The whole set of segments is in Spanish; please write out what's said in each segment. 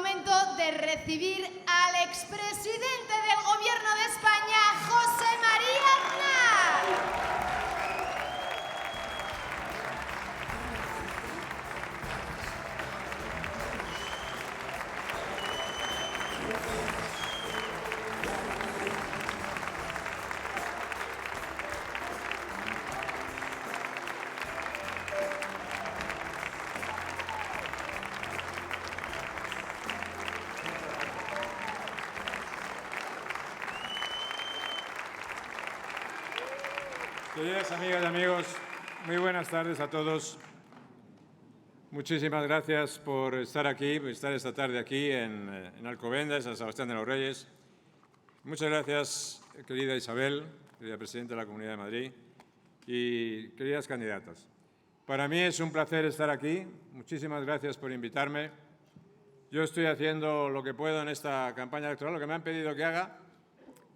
momento de recibir al expresidente del Gobierno de España, José María Aznar. Queridas amigas y amigos, muy buenas tardes a todos. Muchísimas gracias por estar aquí, por estar esta tarde aquí en Alcobendas, en San Sebastián de los Reyes. Muchas gracias, querida Isabel, querida Presidenta de la Comunidad de Madrid, y queridas candidatas. Para mí es un placer estar aquí. Muchísimas gracias por invitarme. Yo estoy haciendo lo que puedo en esta campaña electoral, lo que me han pedido que haga,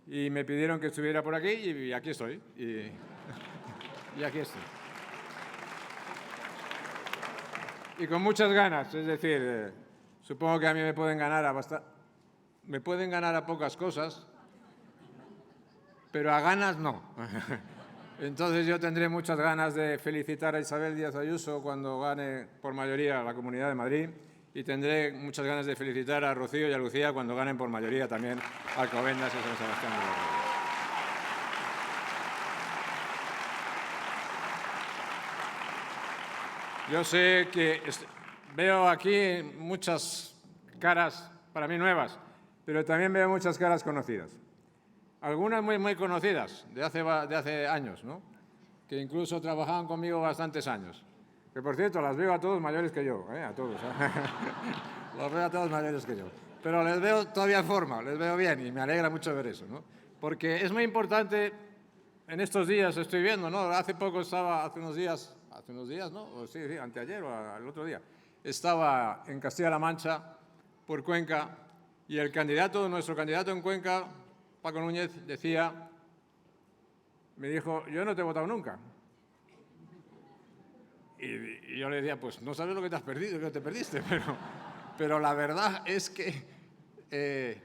y me pidieron que estuviera por aquí y aquí estoy. Y aquí estoy. Y con muchas ganas, es decir, supongo que a mí me pueden ganar a pocas cosas, pero a ganas no. Entonces yo tendré muchas ganas de felicitar a Isabel Díaz Ayuso cuando gane por mayoría la Comunidad de Madrid, y tendré muchas ganas de felicitar a Rocío y a Lucía cuando ganen por mayoría también Alcobendas y San Sebastián de los Reyes. Yo sé que veo aquí muchas caras para mí nuevas, pero también veo muchas caras conocidas. Algunas muy conocidas, de hace años, ¿no? Que incluso trabajaban conmigo bastantes años. Que, por cierto, las veo a todos mayores que yo, a todos. Los veo a todos mayores que yo. Pero les veo todavía en forma, les veo bien y me alegra mucho ver eso, ¿no? Porque es muy importante, en estos días estoy viendo, ¿no? Hace unos días, ¿no? Sí, anteayer o el otro día, estaba en Castilla-La Mancha, por Cuenca, y nuestro candidato en Cuenca, Paco Núñez, me dijo, yo no te he votado nunca. Y yo le decía, pues no sabes lo que te has perdido, que te perdiste, pero la verdad es que te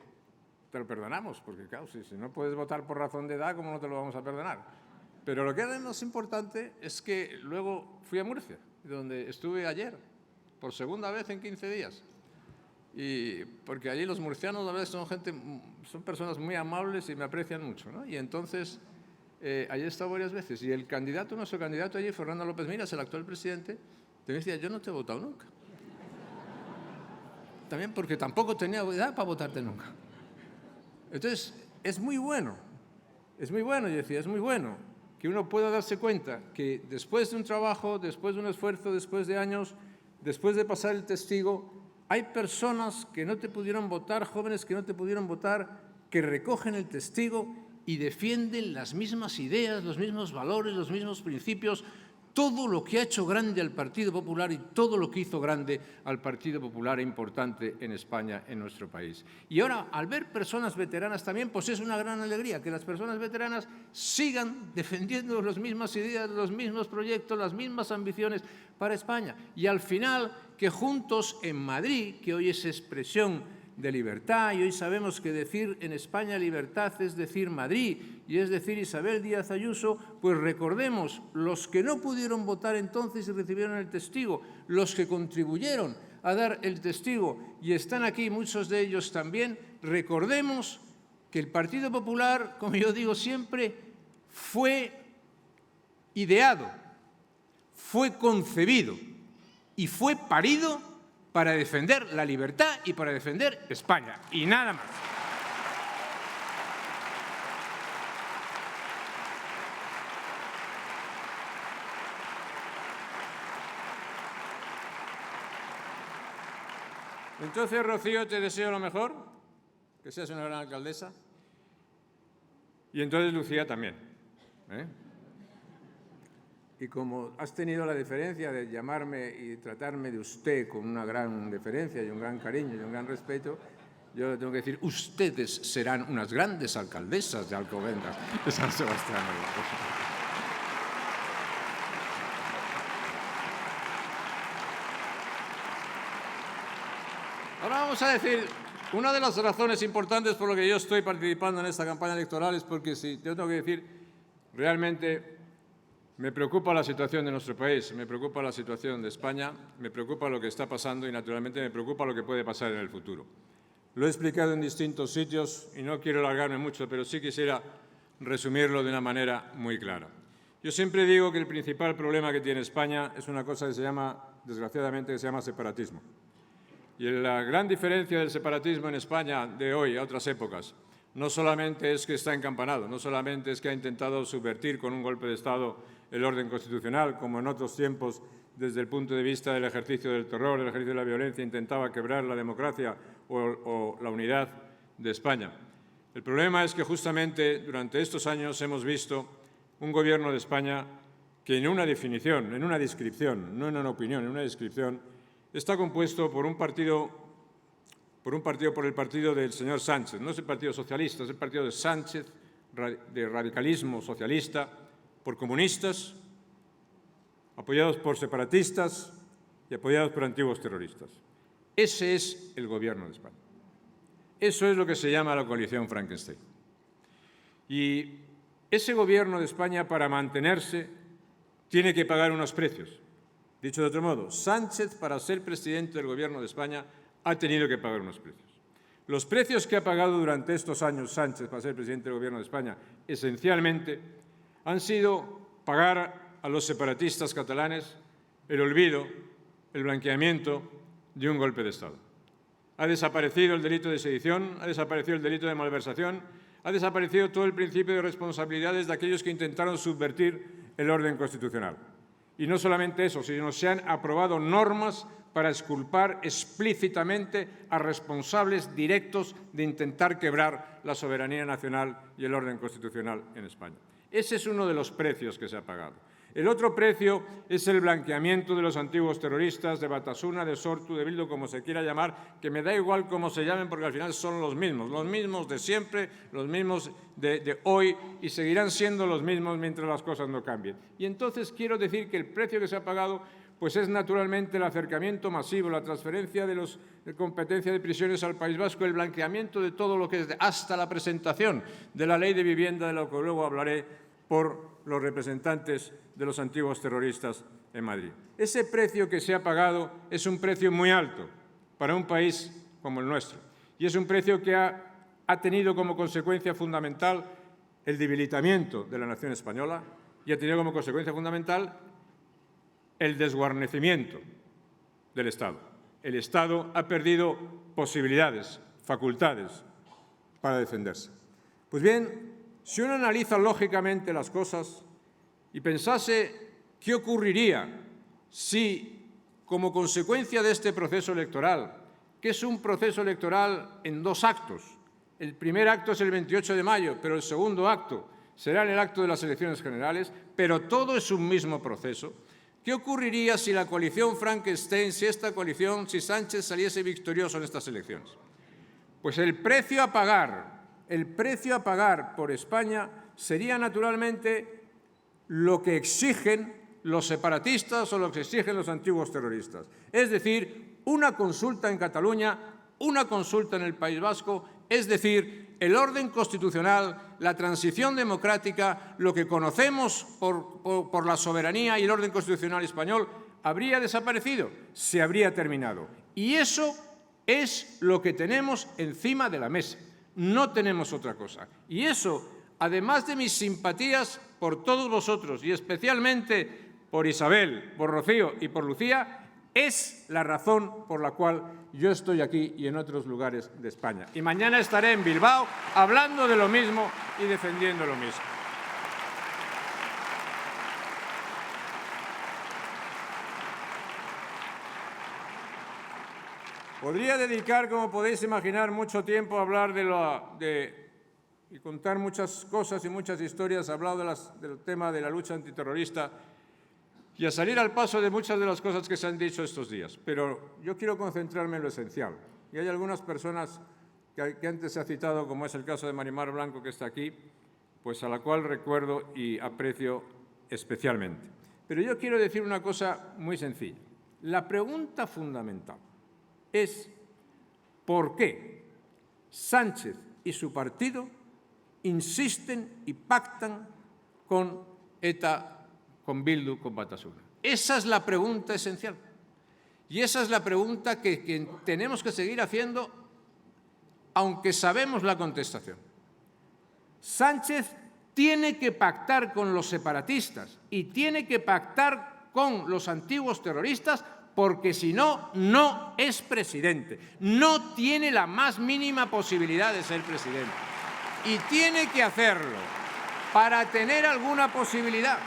lo perdonamos, porque claro, si no puedes votar por razón de edad, ¿cómo no te lo vamos a perdonar? Pero lo que es más importante es que luego fui a Murcia, donde estuve ayer, por segunda vez en 15 días. Y porque allí los murcianos, la verdad, son personas muy amables y me aprecian mucho, ¿no? Y entonces, allí he estado varias veces. Y nuestro candidato allí, Fernando López Miras, el actual presidente, me decía, yo no te he votado nunca. También porque tampoco tenía edad para votarte nunca. Entonces, es muy bueno, yo decía, es muy bueno que uno pueda darse cuenta que después de un trabajo, después de un esfuerzo, después de años, después de pasar el testigo, hay personas que no te pudieron votar, jóvenes que no te pudieron votar, que recogen el testigo y defienden las mismas ideas, los mismos valores, los mismos principios, todo lo que ha hecho grande al Partido Popular y todo lo que hizo grande al Partido Popular e importante en España, en nuestro país. Y ahora, al ver personas veteranas también, pues es una gran alegría que las personas veteranas sigan defendiendo las mismas ideas, los mismos proyectos, las mismas ambiciones para España. Y al final, que juntos en Madrid, que hoy es expresión de libertad, y hoy sabemos que decir en España libertad es decir Madrid, y es decir Isabel Díaz Ayuso, pues recordemos los que no pudieron votar entonces y recibieron el testigo, los que contribuyeron a dar el testigo, y están aquí muchos de ellos también, recordemos que el Partido Popular, como yo digo siempre, fue ideado, fue concebido y fue parido para defender la libertad y para defender España, y nada más. Entonces, Rocío, te deseo lo mejor, que seas una gran alcaldesa, y entonces Lucía también. Y como has tenido la deferencia de llamarme y tratarme de usted con una gran deferencia y un gran cariño y un gran respeto, yo le tengo que decir, ustedes serán unas grandes alcaldesas de Alcobendas, de San Sebastián. Ahora vamos a decir, una de las razones importantes por las que yo estoy participando en esta campaña electoral es porque, si yo tengo que decir, realmente me preocupa la situación de nuestro país, me preocupa la situación de España, me preocupa lo que está pasando y, naturalmente, me preocupa lo que puede pasar en el futuro. Lo he explicado en distintos sitios y no quiero alargarme mucho, pero sí quisiera resumirlo de una manera muy clara. Yo siempre digo que el principal problema que tiene España es una cosa que se llama, desgraciadamente, que se llama separatismo. Y la gran diferencia del separatismo en España de hoy a otras épocas no solamente es que está encampanado, no solamente es que ha intentado subvertir con un golpe de Estado el orden constitucional, como en otros tiempos, desde el punto de vista del ejercicio del terror, del ejercicio de la violencia, intentaba quebrar la democracia o la unidad de España. El problema es que justamente durante estos años hemos visto un gobierno de España que en una definición, en una descripción, no en una opinión, en una descripción, está compuesto por el partido del señor Sánchez. No es el Partido Socialista, es el partido de Sánchez, de radicalismo socialista, por comunistas, apoyados por separatistas y apoyados por antiguos terroristas. Ese es el gobierno de España. Eso es lo que se llama la coalición Frankenstein. Y ese gobierno de España, para mantenerse, tiene que pagar unos precios. Dicho de otro modo, Sánchez, para ser presidente del Gobierno de España, ha tenido que pagar unos precios. Los precios que ha pagado durante estos años Sánchez para ser presidente del Gobierno de España, esencialmente, han sido pagar a los separatistas catalanes el olvido, el blanqueamiento de un golpe de Estado. Ha desaparecido el delito de sedición, ha desaparecido el delito de malversación, ha desaparecido todo el principio de responsabilidades de aquellos que intentaron subvertir el orden constitucional. Y no solamente eso, sino se han aprobado normas para exculpar explícitamente a responsables directos de intentar quebrar la soberanía nacional y el orden constitucional en España. Ese es uno de los precios que se ha pagado. El otro precio es el blanqueamiento de los antiguos terroristas, de Batasuna, de Sortu, de Bildu, como se quiera llamar, que me da igual cómo se llamen porque al final son los mismos de siempre, los mismos de hoy y seguirán siendo los mismos mientras las cosas no cambien. Y entonces quiero decir que el precio que se ha pagado pues es naturalmente el acercamiento masivo, la transferencia de competencia de prisiones al País Vasco, el blanqueamiento de todo lo que es hasta la presentación de la ley de vivienda, de lo que luego hablaré, por los representantes de los antiguos terroristas en Madrid. Ese precio que se ha pagado es un precio muy alto para un país como el nuestro y es un precio que ha tenido como consecuencia fundamental el debilitamiento de la nación española y ha tenido como consecuencia fundamental el desguarnecimiento del Estado. El Estado ha perdido posibilidades, facultades para defenderse. Pues bien, si uno analiza lógicamente las cosas y pensase qué ocurriría si, como consecuencia de este proceso electoral, que es un proceso electoral en dos actos, el primer acto es el 28 de mayo, pero el segundo acto será en el acto de las elecciones generales, pero todo es un mismo proceso, ¿qué ocurriría si la coalición Frankenstein, si Sánchez saliese victorioso en estas elecciones? Pues el precio a pagar por España sería naturalmente lo que exigen los separatistas o lo que exigen los antiguos terroristas. Es decir, una consulta en Cataluña, una consulta en el País Vasco, es decir, el orden constitucional, la transición democrática, lo que conocemos por la soberanía y el orden constitucional español, habría desaparecido, se habría terminado. Y eso es lo que tenemos encima de la mesa. No tenemos otra cosa. Y eso, además de mis simpatías por todos vosotros y especialmente por Isabel, por Rocío y por Lucía, es la razón por la cual yo estoy aquí y en otros lugares de España. Y mañana estaré en Bilbao hablando de lo mismo y defendiendo lo mismo. Podría dedicar, como podéis imaginar, mucho tiempo a hablar y contar muchas cosas y muchas historias, hablado del tema de la lucha antiterrorista y a salir al paso de muchas de las cosas que se han dicho estos días. Pero yo quiero concentrarme en lo esencial. Y hay algunas personas que antes se ha citado, como es el caso de Marimar Blanco, que está aquí, pues a la cual recuerdo y aprecio especialmente. Pero yo quiero decir una cosa muy sencilla. La pregunta fundamental es por qué Sánchez y su partido insisten y pactan con ETA, con Bildu, con Batasuna. Esa es la pregunta esencial. Y esa es la pregunta que tenemos que seguir haciendo, aunque sabemos la contestación. Sánchez tiene que pactar con los separatistas y tiene que pactar con los antiguos terroristas, porque si no, no es presidente. No tiene la más mínima posibilidad de ser presidente. Y tiene que hacerlo para tener alguna posibilidad.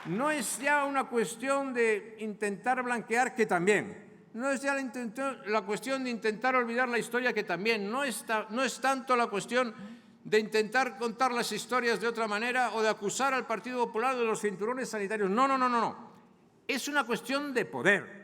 No es ya una cuestión de intentar blanquear, que también. No es ya la cuestión de intentar olvidar la historia, que también. No es tanto la cuestión de intentar contar las historias de otra manera o de acusar al Partido Popular de los cinturones sanitarios. No, no, no, no, no. Es una cuestión de poder.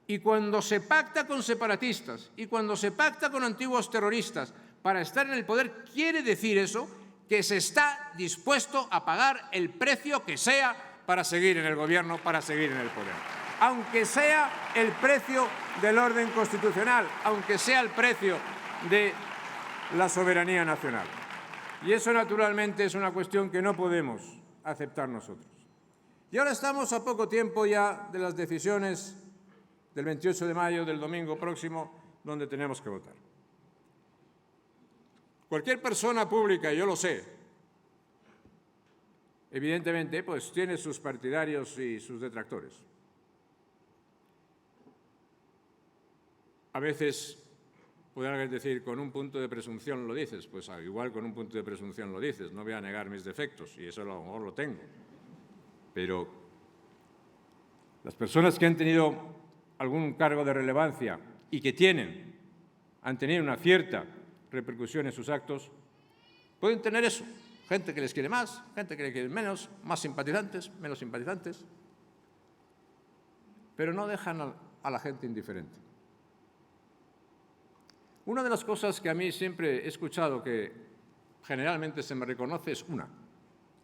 Y cuando se pacta con separatistas y cuando se pacta con antiguos terroristas para estar en el poder, quiere decir eso, que se está dispuesto a pagar el precio que sea para seguir en el gobierno, para seguir en el poder. Aunque sea el precio del orden constitucional, aunque sea el precio de la soberanía nacional. Y eso, naturalmente, es una cuestión que no podemos aceptar nosotros. Y ahora estamos a poco tiempo ya de las decisiones del 28 de mayo, del domingo próximo, donde tenemos que votar. Cualquier persona pública, yo lo sé, evidentemente, pues tiene sus partidarios y sus detractores. A veces puede alguien decir, con un punto de presunción lo dices. Pues igual con un punto de presunción lo dices. No voy a negar mis defectos, y eso a lo mejor lo tengo. Pero las personas que han tenido algún cargo de relevancia y que han tenido una cierta repercusión en sus actos, pueden tener eso. Gente que les quiere más, gente que les quiere menos, más simpatizantes, menos simpatizantes, pero no dejan a la gente indiferente. Una de las cosas que a mí siempre he escuchado que generalmente se me reconoce es una.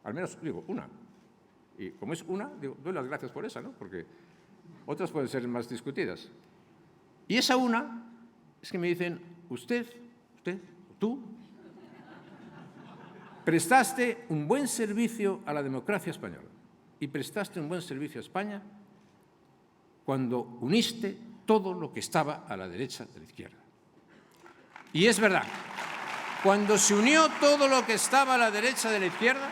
Al menos digo una. Y como es una, digo, doy las gracias por esa, ¿no? Porque otras pueden ser más discutidas. Y esa una es que me dicen, usted, tú, prestaste un buen servicio a la democracia española y prestaste un buen servicio a España cuando uniste todo lo que estaba a la derecha de la izquierda. Y es verdad, cuando se unió todo lo que estaba a la derecha de la izquierda,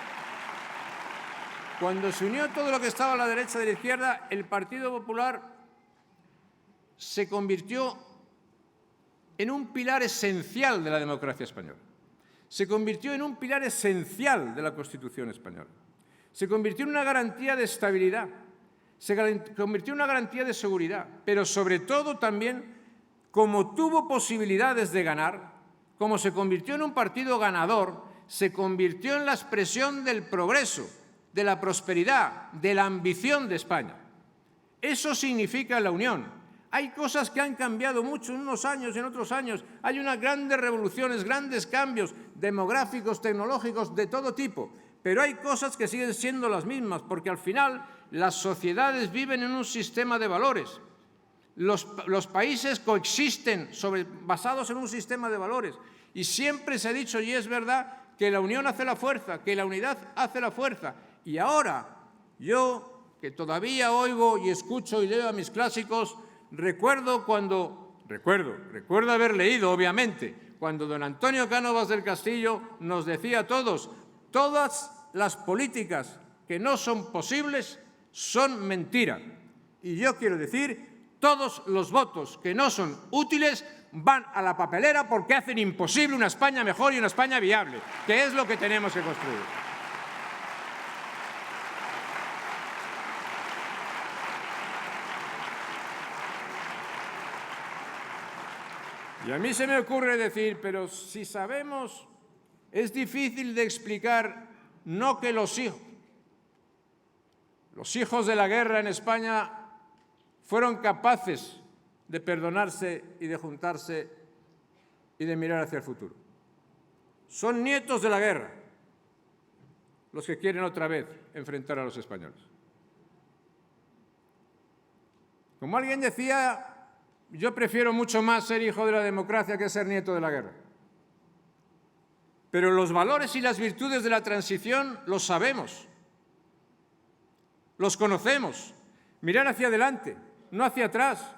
el Partido Popular se convirtió en un pilar esencial de la democracia española. Se convirtió en un pilar esencial de la Constitución española. Se convirtió en una garantía de estabilidad, se convirtió en una garantía de seguridad, pero sobre todo también, como tuvo posibilidades de ganar, como se convirtió en un partido ganador, se convirtió en la expresión del progreso, de la prosperidad, de la ambición de España. Eso significa la unión. Hay cosas que han cambiado mucho en unos años y en otros años. Hay unas grandes revoluciones, grandes cambios demográficos, tecnológicos, de todo tipo. Pero hay cosas que siguen siendo las mismas, porque al final las sociedades viven en un sistema de valores. Los países coexisten basados en un sistema de valores. Y siempre se ha dicho, y es verdad, que la unión hace la fuerza, que la unidad hace la fuerza. Y ahora, yo, que todavía oigo y escucho y leo a mis clásicos, recuerdo haber leído, obviamente, cuando don Antonio Cánovas del Castillo nos decía a todos, todas las políticas que no son posibles son mentira. Y yo quiero decir, todos los votos que no son útiles van a la papelera porque hacen imposible una España mejor y una España viable, que es lo que tenemos que construir. Y a mí se me ocurre decir, pero si sabemos, es difícil de explicar, no que los hijos de la guerra en España fueron capaces de perdonarse y de juntarse y de mirar hacia el futuro. Son nietos de la guerra los que quieren otra vez enfrentar a los españoles. Como alguien decía, Yo prefiero mucho más ser hijo de la democracia que ser nieto de la guerra. Pero los valores y las virtudes de la transición los sabemos, los conocemos. Mirar hacia adelante, no hacia atrás.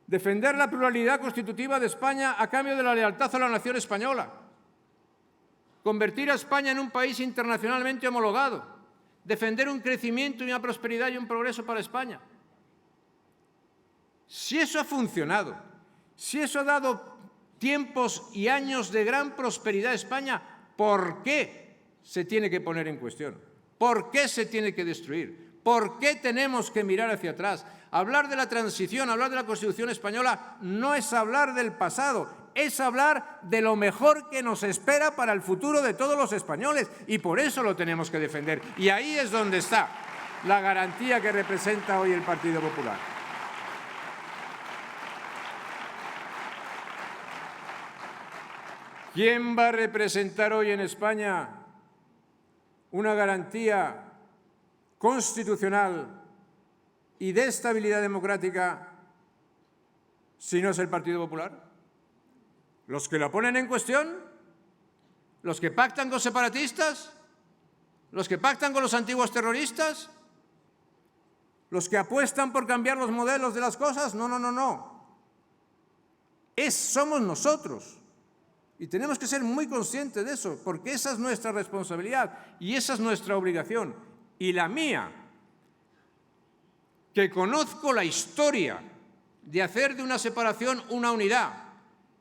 Defender la pluralidad constitutiva de España a cambio de la lealtad a la nación española. Convertir a España en un país internacionalmente homologado. Defender un crecimiento y una prosperidad y un progreso para España. Si eso ha funcionado, si eso ha dado tiempos y años de gran prosperidad a España, ¿por qué se tiene que poner en cuestión? ¿Por qué se tiene que destruir? ¿Por qué tenemos que mirar hacia atrás? Hablar de la transición, hablar de la Constitución española no es hablar del pasado, es hablar de lo mejor que nos espera para el futuro de todos los españoles, y por eso lo tenemos que defender. Y ahí es donde está la garantía que representa hoy el Partido Popular. ¿Quién va a representar hoy en España una garantía constitucional y de estabilidad democrática si no es el Partido Popular? ¿Los que la ponen en cuestión? ¿Los que pactan con separatistas? ¿Los que pactan con los antiguos terroristas? ¿Los que apuestan por cambiar los modelos de las cosas? No, no, no, no. Somos nosotros. Y tenemos que ser muy conscientes de eso, porque esa es nuestra responsabilidad y esa es nuestra obligación. Y la mía, que conozco la historia de hacer de una separación una unidad,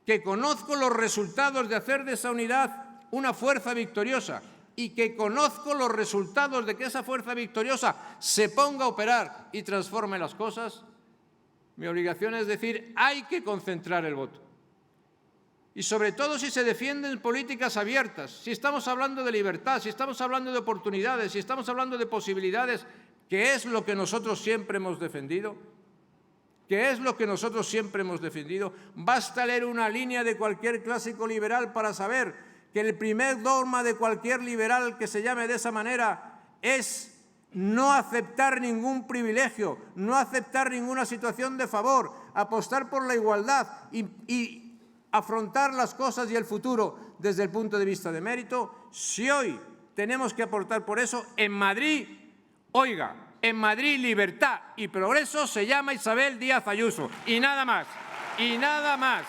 que conozco los resultados de hacer de esa unidad una fuerza victoriosa y que conozco los resultados de que esa fuerza victoriosa se ponga a operar y transforme las cosas, mi obligación es decir, hay que concentrar el voto. Y sobre todo si se defienden políticas abiertas, si estamos hablando de libertad, si estamos hablando de oportunidades, si estamos hablando de posibilidades, que es lo que nosotros siempre hemos defendido, basta leer una línea de cualquier clásico liberal para saber que el primer dogma de cualquier liberal que se llame de esa manera es no aceptar ningún privilegio, no aceptar ninguna situación de favor, apostar por la igualdad y afrontar las cosas y el futuro desde el punto de vista de mérito. Si hoy tenemos que aportar por eso, en Madrid, oiga, en Madrid libertad y progreso se llama Isabel Díaz Ayuso. Y nada más, y nada más.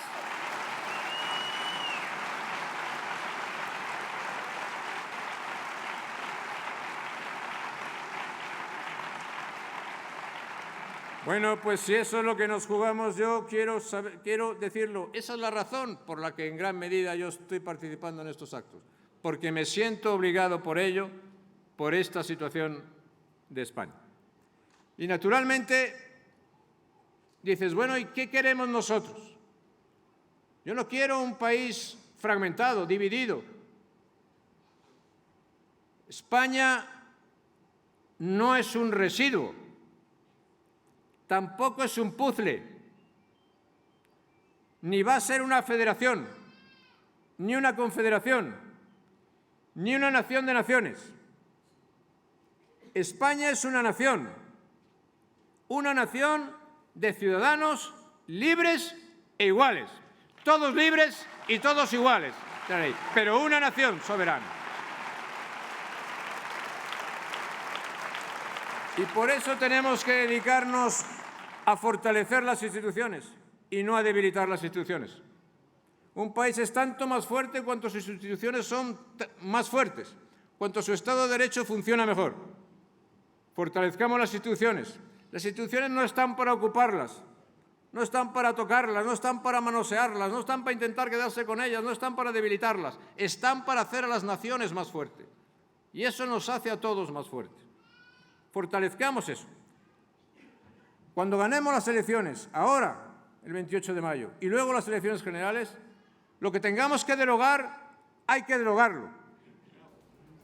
Bueno, pues si eso es lo que nos jugamos, yo quiero decirlo. Esa es la razón por la que en gran medida yo estoy participando en estos actos, porque me siento obligado por ello, por esta situación de España. Y naturalmente dices, bueno, ¿y qué queremos nosotros? Yo no quiero un país fragmentado, dividido. España no es un residuo. Tampoco es un puzzle, ni va a ser una federación, ni una confederación, ni una nación de naciones. España es una nación de ciudadanos libres e iguales, todos libres y todos iguales, pero una nación soberana. Y por eso tenemos que dedicarnos a fortalecer las instituciones y no a debilitar las instituciones. Un país es tanto más fuerte cuanto sus instituciones son más fuertes, cuanto su Estado de Derecho funciona mejor. Fortalezcamos las instituciones. Las instituciones no están para ocuparlas, no están para tocarlas, no están para manosearlas, no están para intentar quedarse con ellas, no están para debilitarlas, están para hacer a las naciones más fuertes. Y eso nos hace a todos más fuertes. Fortalezcamos eso. Cuando ganemos las elecciones, ahora, el 28 de mayo, y luego las elecciones generales, lo que tengamos que derogar, hay que derogarlo.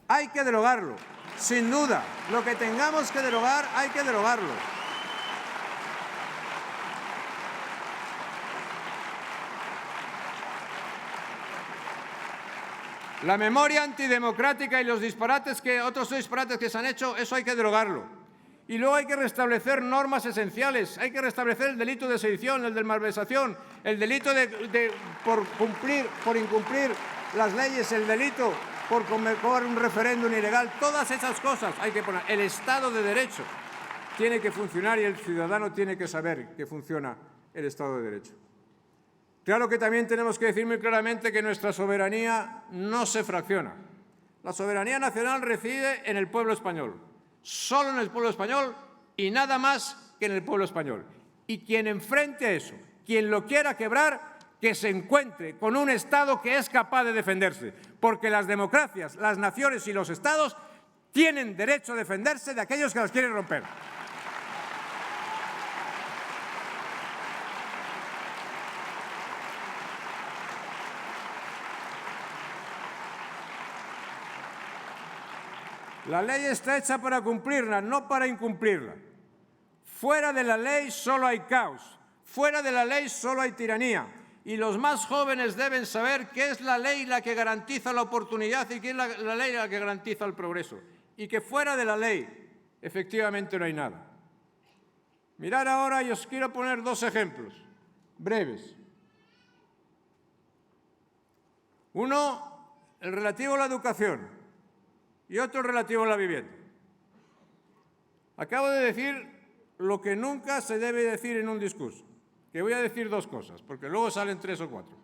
Hay que derogarlo, sin duda. Lo que tengamos que derogar, hay que derogarlo. La memoria antidemocrática y los disparates otros disparates que se han hecho, eso hay que derogarlo. Y luego hay que restablecer normas esenciales. Hay que restablecer el delito de sedición, el de malversación, el delito por incumplir las leyes, el delito por convocar un referéndum ilegal. Todas esas cosas hay que poner. El Estado de Derecho tiene que funcionar y el ciudadano tiene que saber que funciona el Estado de Derecho. Claro que también tenemos que decir muy claramente que nuestra soberanía no se fracciona. La soberanía nacional reside en el pueblo español, solo en el pueblo español y nada más que en el pueblo español. Y quien enfrente a eso, quien lo quiera quebrar, que se encuentre con un Estado que es capaz de defenderse, porque las democracias, las naciones y los Estados tienen derecho a defenderse de aquellos que las quieren romper. La ley está hecha para cumplirla, no para incumplirla. Fuera de la ley solo hay caos, fuera de la ley solo hay tiranía. Y los más jóvenes deben saber qué es la ley la que garantiza la oportunidad y qué es la ley la que garantiza el progreso. Y que fuera de la ley, efectivamente, no hay nada. Mirad ahora, y os quiero poner dos ejemplos breves. Uno, el relativo a la educación. Y otro relativo a la vivienda. Acabo de decir lo que nunca se debe decir en un discurso, que voy a decir dos cosas, porque luego salen tres o cuatro,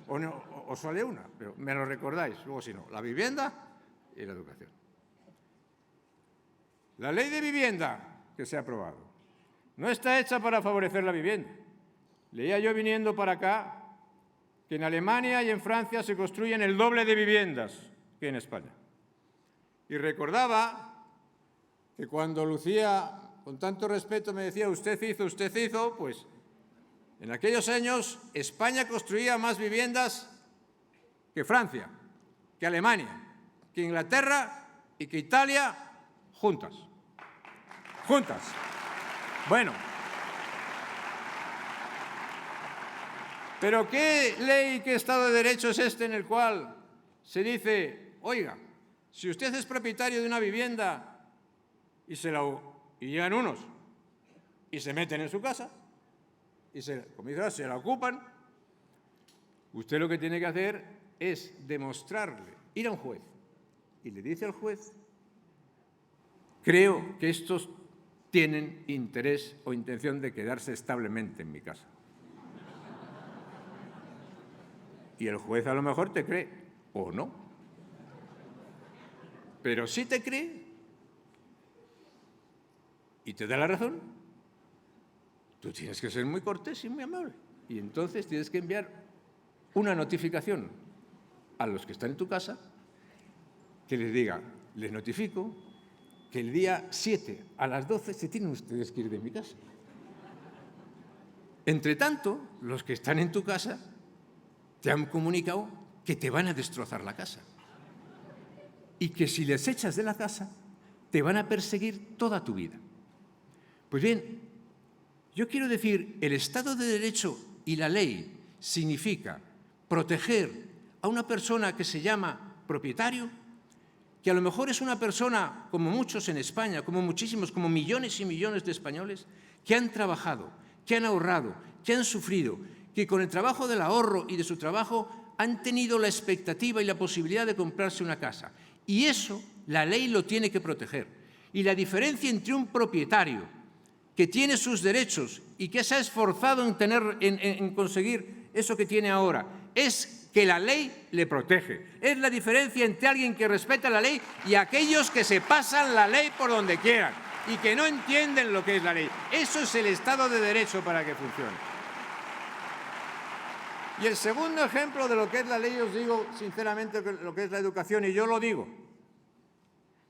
o sale una, pero me lo recordáis, luego si no, la vivienda y la educación. La ley de vivienda que se ha aprobado no está hecha para favorecer la vivienda. Leía yo viniendo para acá que en Alemania y en Francia se construyen el doble de viviendas que en España. Y recordaba que cuando Lucía, con tanto respeto, me decía usted hizo, pues en aquellos años España construía más viviendas que Francia, que Alemania, que Inglaterra y que Italia juntas. Juntas. Bueno. Pero ¿qué ley, qué Estado de Derecho es este en el cual se dice, oiga, si usted es propietario de una vivienda y llegan unos y se meten en su casa y se la ocupan, usted lo que tiene que hacer es demostrarle, ir a un juez y le dice al juez, creo que estos tienen interés o intención de quedarse establemente en mi casa. Y el juez a lo mejor te cree o no. Pero si te cree y te da la razón, tú tienes que ser muy cortés y muy amable. Y entonces tienes que enviar una notificación a los que están en tu casa que les diga, les notifico que el día 7 a las 12 se tienen ustedes que ir de mi casa. Entre tanto, los que están en tu casa te han comunicado que te van a destrozar la casa. Y que si les echas de la casa, te van a perseguir toda tu vida. Pues bien, yo quiero decir, el Estado de Derecho y la ley significa proteger a una persona que se llama propietario, que a lo mejor es una persona, como muchos en España, como muchísimos, como millones y millones de españoles, que han trabajado, que han ahorrado, que han sufrido, que con el trabajo del ahorro y de su trabajo han tenido la expectativa y la posibilidad de comprarse una casa. Y eso la ley lo tiene que proteger. Y la diferencia entre un propietario que tiene sus derechos y que se ha esforzado en conseguir eso que tiene ahora es que la ley le protege. Es la diferencia entre alguien que respeta la ley y aquellos que se pasan la ley por donde quieran y que no entienden lo que es la ley. Eso es el Estado de Derecho para que funcione. Y el segundo ejemplo de lo que es la ley, os digo sinceramente lo que es la educación, y yo lo digo.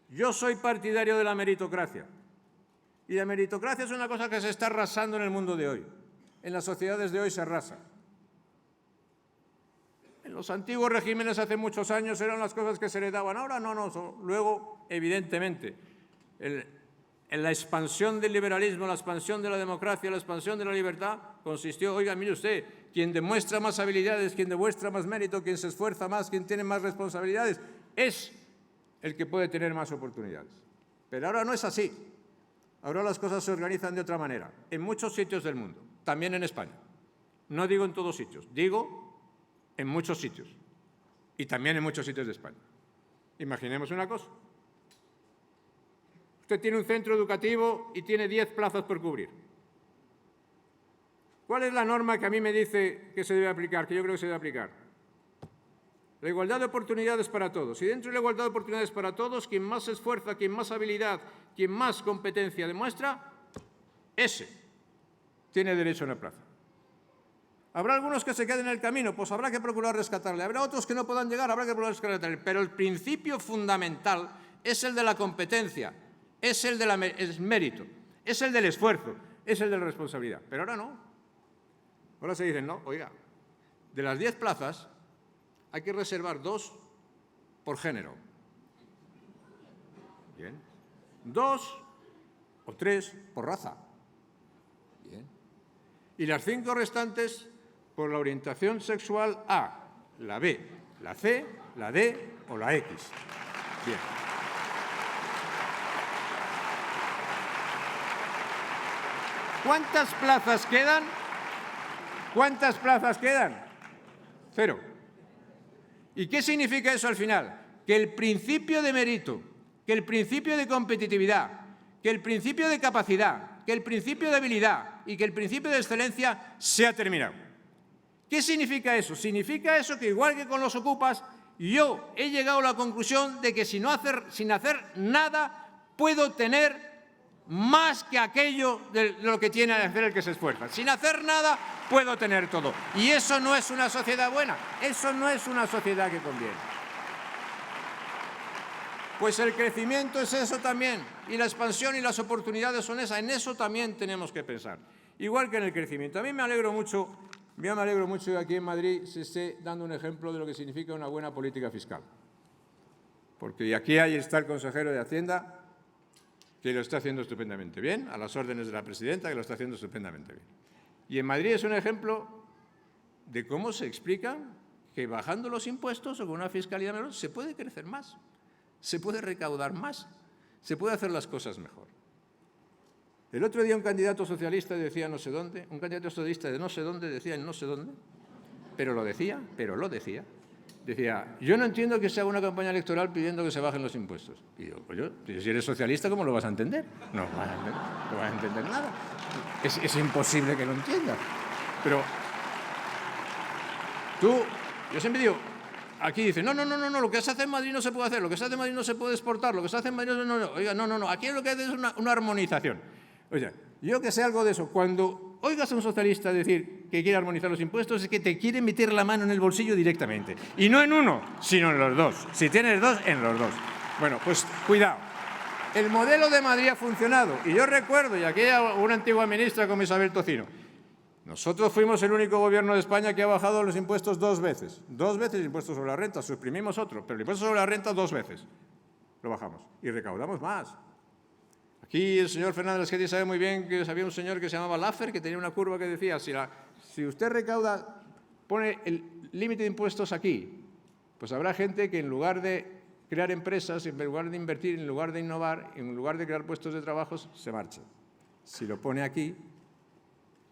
Yo soy partidario de la meritocracia. Y la meritocracia es una cosa que se está arrasando en el mundo de hoy. En las sociedades de hoy se arrasa. En los antiguos regímenes hace muchos años eran las cosas que se heredaban. Ahora no. Luego, evidentemente, en la expansión del liberalismo, la expansión de la democracia, la expansión de la libertad, consistió, oiga, mire usted, quien demuestra más habilidades, quien demuestra más mérito, quien se esfuerza más, quien tiene más responsabilidades, es el que puede tener más oportunidades. Pero ahora no es así. Ahora las cosas se organizan de otra manera, en muchos sitios del mundo, también en España. No digo en todos sitios, digo en muchos sitios y también en muchos sitios de España. Imaginemos una cosa. Usted tiene un centro educativo y tiene 10 plazas por cubrir. ¿Cuál es la norma que a mí me dice que se debe aplicar, que yo creo que se debe aplicar? La igualdad de oportunidades para todos. Y dentro de la igualdad de oportunidades para todos, quien más se esfuerza, quien más habilidad, quien más competencia demuestra, ese tiene derecho a una plaza. Habrá algunos que se queden en el camino, pues habrá que procurar rescatarle. Habrá otros que no puedan llegar, habrá que procurar rescatarle. Pero el principio fundamental es el de la competencia, es el del mérito, es el del esfuerzo, es el de la responsabilidad. Pero ahora no. Ahora se dicen, no, oiga, de las 10 plazas hay que reservar 2 por género. Bien. 2 o 3 por raza. Bien. Y las 5 restantes por la orientación sexual A, la B, la C, la D o la X. Bien. ¿Cuántas plazas quedan? ¿Cuántas plazas quedan? 0. ¿Y qué significa eso al final? Que el principio de mérito, que el principio de competitividad, que el principio de capacidad, que el principio de habilidad y que el principio de excelencia se ha terminado. ¿Qué significa eso? Significa eso que, igual que con los ocupas, yo he llegado a la conclusión de que sin hacer nada puedo tener más que aquello de lo que tiene que hacer el que se esfuerza. Sin hacer nada puedo tener todo. Y eso no es una sociedad buena, eso no es una sociedad que conviene. Pues el crecimiento es eso también, y la expansión y las oportunidades son esas. En eso también tenemos que pensar, igual que en el crecimiento. A mí me alegro mucho que aquí en Madrid se esté dando un ejemplo de lo que significa una buena política fiscal. Porque aquí está el consejero de Hacienda, que lo está haciendo estupendamente bien, a las órdenes de la presidenta, que lo está haciendo estupendamente bien. Y en Madrid es un ejemplo de cómo se explica que bajando los impuestos o con una fiscalidad menor se puede crecer más, se puede recaudar más, se puede hacer las cosas mejor. El otro día un candidato socialista decía no sé dónde, un candidato socialista de no sé dónde decía en no sé dónde, pero lo decía. Decía, yo no entiendo que se haga una campaña electoral pidiendo que se bajen los impuestos. Y yo, pues si eres socialista, ¿cómo lo vas a entender? No vas a entender nada. Es imposible que lo entiendas. Pero yo siempre digo, aquí dicen, no, lo que se hace en Madrid no se puede hacer, lo que se hace en Madrid no se puede exportar, lo que se hace en Madrid oiga, no, aquí lo que hace es una armonización. Oye, yo que sé algo de eso, cuando oigas a un socialista decir que quiere armonizar los impuestos, es que te quiere meter la mano en el bolsillo directamente. Y no en uno, sino en los dos. Si tienes 2, en los 2. Bueno, pues cuidado. El modelo de Madrid ha funcionado. Y yo recuerdo, y aquí hay una antigua ministra como Isabel Tocino, nosotros fuimos el único gobierno de España que ha bajado los impuestos 2 veces. 2 veces el impuesto sobre la renta, suprimimos otro, pero el impuesto sobre la renta 2 veces lo bajamos. Y recaudamos más. Aquí el señor Fernández Laschetti sabe muy bien que había un señor que se llamaba Laffer, que tenía una curva que decía, si usted recauda, pone el límite de impuestos aquí, pues habrá gente que en lugar de crear empresas, en lugar de invertir, en lugar de innovar, en lugar de crear puestos de trabajo, se marche. Si lo pone aquí,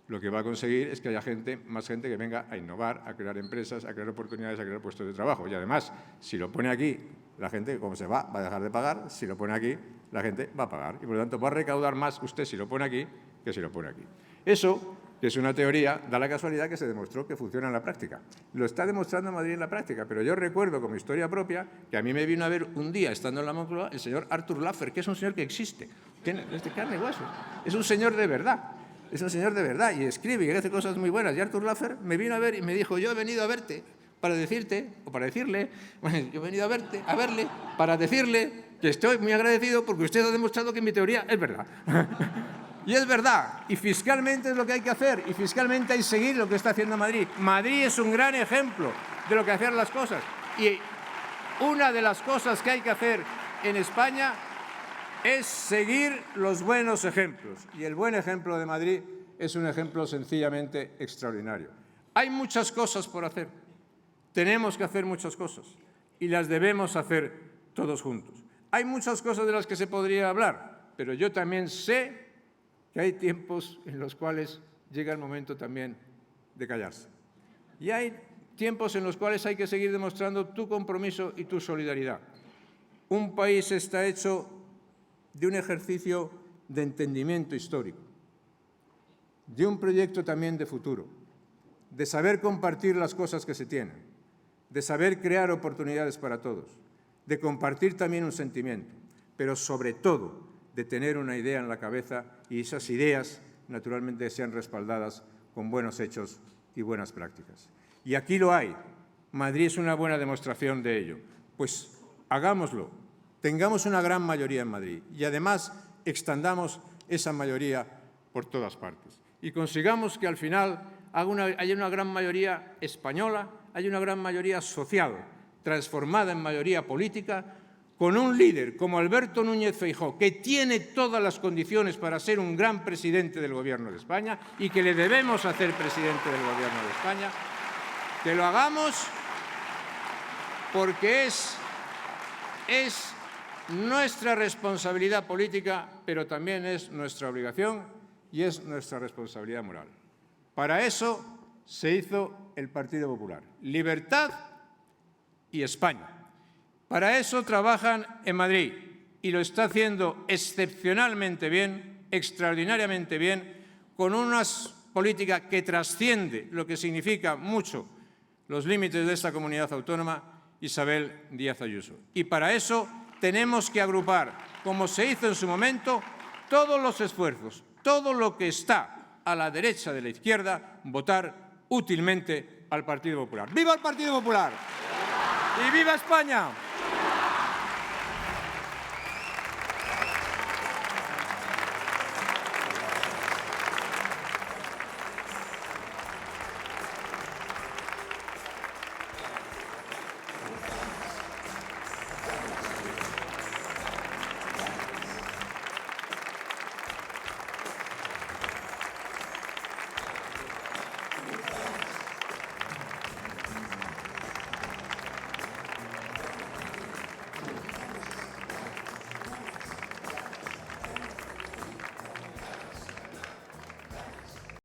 lo que va a conseguir es que haya más gente que venga a innovar, a crear empresas, a crear oportunidades, a crear puestos de trabajo. Y además, si lo pone aquí, la gente, como se va a dejar de pagar. Si lo pone aquí, la gente va a pagar. Y por lo tanto, va a recaudar más usted si lo pone aquí que si lo pone aquí. Eso, que es una teoría, da la casualidad que se demostró que funciona en la práctica. Lo está demostrando Madrid en la práctica, pero yo recuerdo como historia propia que a mí me vino a ver un día, estando en la Moncloa, el señor Artur Laffer, que es un señor que existe, tiene carne y hueso, es un señor de verdad. Es un señor de verdad y escribe y hace cosas muy buenas. Y Artur Laffer me vino a ver y me dijo, yo he venido a verte para decirte, o para decirle, bueno, yo he venido a verle para decirle que estoy muy agradecido porque usted ha demostrado que mi teoría es verdad. Y es verdad, y fiscalmente es lo que hay que hacer, y fiscalmente hay que seguir lo que está haciendo Madrid. Madrid es un gran ejemplo de lo que hacer las cosas. Y una de las cosas que hay que hacer en España es seguir los buenos ejemplos. Y el buen ejemplo de Madrid es un ejemplo sencillamente extraordinario. Hay muchas cosas por hacer. Tenemos que hacer muchas cosas y las debemos hacer todos juntos. Hay muchas cosas de las que se podría hablar, pero yo también sé que hay tiempos en los cuales llega el momento también de callarse. Y hay tiempos en los cuales hay que seguir demostrando tu compromiso y tu solidaridad. Un país está hecho de un ejercicio de entendimiento histórico, de un proyecto también de futuro, de saber compartir las cosas que se tienen, de saber crear oportunidades para todos, de compartir también un sentimiento, pero sobre todo de tener una idea en la cabeza y esas ideas, naturalmente, sean respaldadas con buenos hechos y buenas prácticas. Y aquí lo hay. Madrid es una buena demostración de ello. Pues hagámoslo, tengamos una gran mayoría en Madrid y además extendamos esa mayoría por todas partes. Y consigamos que al final haya una gran mayoría española, haya una gran mayoría social, transformada en mayoría política, con un líder como Alberto Núñez Feijóo, que tiene todas las condiciones para ser un gran presidente del Gobierno de España y que le debemos hacer presidente del Gobierno de España, que lo hagamos porque es nuestra responsabilidad política, pero también es nuestra obligación y es nuestra responsabilidad moral. Para eso se hizo el Partido Popular. Libertad y España. Para eso trabajan en Madrid y lo está haciendo excepcionalmente bien, extraordinariamente bien, con una política que trasciende lo que significa mucho los límites de esta comunidad autónoma, Isabel Díaz Ayuso. Y para eso tenemos que agrupar, como se hizo en su momento, todos los esfuerzos, todo lo que está a la derecha de la izquierda, votar útilmente al Partido Popular. ¡Viva el Partido Popular! ¡Y viva España!